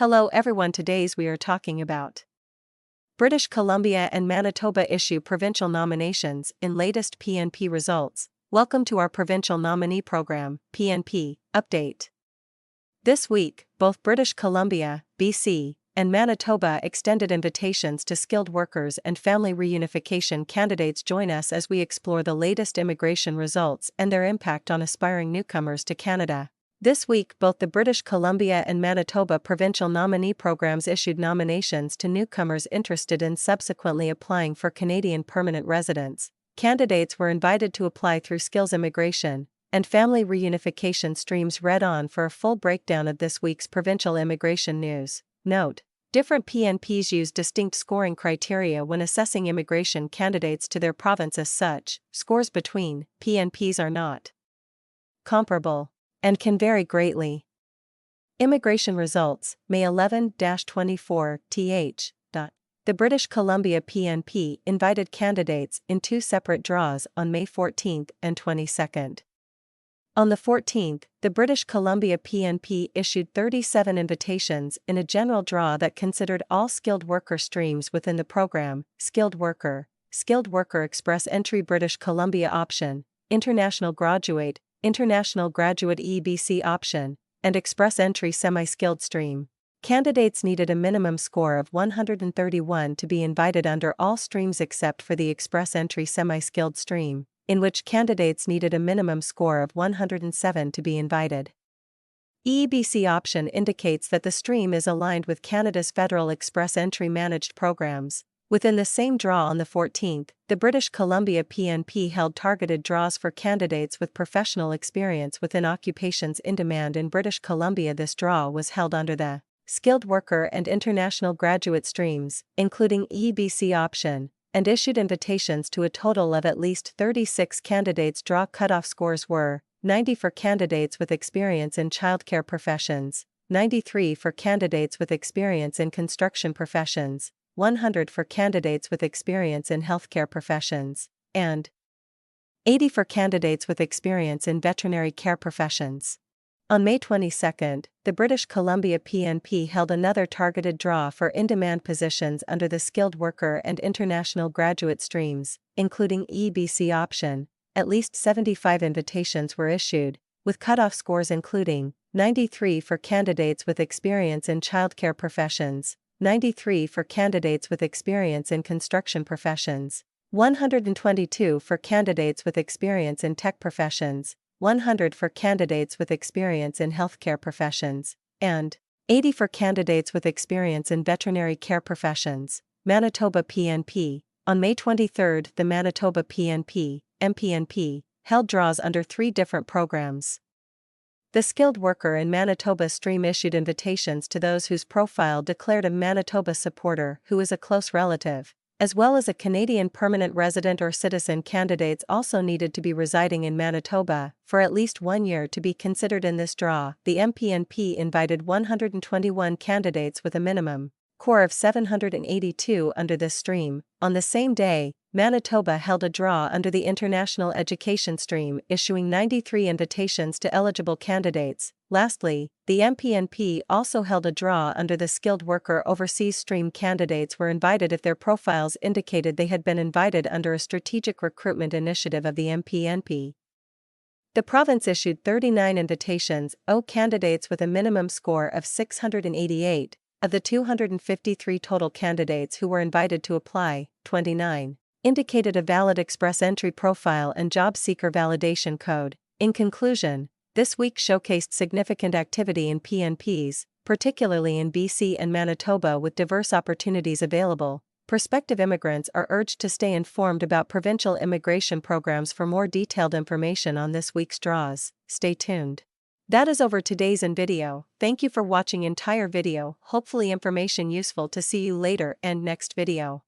Hello everyone, today's we are talking about British Columbia and Manitoba issue provincial nominations in latest PNP results. Welcome to our provincial nominee program, PNP, update. This week, both British Columbia, BC, and Manitoba extended invitations to skilled workers and family reunification candidates. Join us as we explore the latest immigration results and their impact on aspiring newcomers to Canada. This week, both the British Columbia and Manitoba provincial nominee programs issued nominations to newcomers interested in subsequently applying for Canadian permanent residence. Candidates were invited to apply through skills immigration and family reunification streams. Read on for a full breakdown of this week's provincial immigration news. Note: different PNPs use distinct scoring criteria when assessing immigration candidates to their province. As such, scores between PNPs are not comparable and can vary greatly. Immigration results, May 11-24 th. The British Columbia PNP invited candidates in two separate draws on May 14 and 22. On the 14th, the British Columbia PNP issued 37 invitations in a general draw that considered all skilled worker streams within the program: skilled worker express entry, British Columbia option, international graduate EBC option, and express entry semi-skilled stream. Candidates needed a minimum score of 131 to be invited under all streams except for the express entry semi-skilled stream, in which candidates needed a minimum score of 107 to be invited. EBC option indicates that the stream is aligned with Canada's federal express entry managed programs. Within the same draw on the 14th, the British Columbia PNP held targeted draws for candidates with professional experience within occupations in demand in British Columbia. This draw was held under the skilled worker and international graduate streams, including EBC option, and issued invitations to a total of at least 36 candidates. Draw cutoff scores were 90 for candidates with experience in childcare professions, 93 for candidates with experience in construction professions, 100 for candidates with experience in healthcare professions, and 80 for candidates with experience in veterinary care professions. On May 22, the British Columbia PNP held another targeted draw for in-demand positions under the skilled worker and international graduate streams, including EBC option. At least 75 invitations were issued, with cutoff scores including 93 for candidates with experience in childcare professions, 93 for candidates with experience in construction professions, 122 for candidates with experience in tech professions, 100 for candidates with experience in healthcare professions, and 80 for candidates with experience in veterinary care professions. Manitoba PNP. On May 23, the Manitoba PNP, MPNP, held draws under three different programs. The skilled worker in Manitoba stream issued invitations to those whose profile declared a Manitoba supporter who is a close relative, as well as a Canadian permanent resident or citizen. Candidates also needed to be residing in Manitoba for at least 1 year to be considered in this draw. The MPNP invited 121 candidates with a minimum score of 782 under this stream. On the same day, Manitoba held a draw under the international education stream, issuing 93 invitations to eligible candidates. Lastly, the MPNP also held a draw under the skilled worker overseas stream. Candidates were invited if their profiles indicated they had been invited under a strategic recruitment initiative of the MPNP. The province issued 39 invitations. Candidates with a minimum score of 688. Of the 253 total candidates who were invited to apply, 29 indicated a valid express entry profile and job seeker validation code. In conclusion, this week showcased significant activity in PNPs, particularly in BC and Manitoba, with diverse opportunities available. Prospective immigrants are urged to stay informed about provincial immigration programs. For more detailed information on this week's draws, stay tuned. That is over today's video. Thank you for watching entire video. Hopefully information useful. To see you later and next video.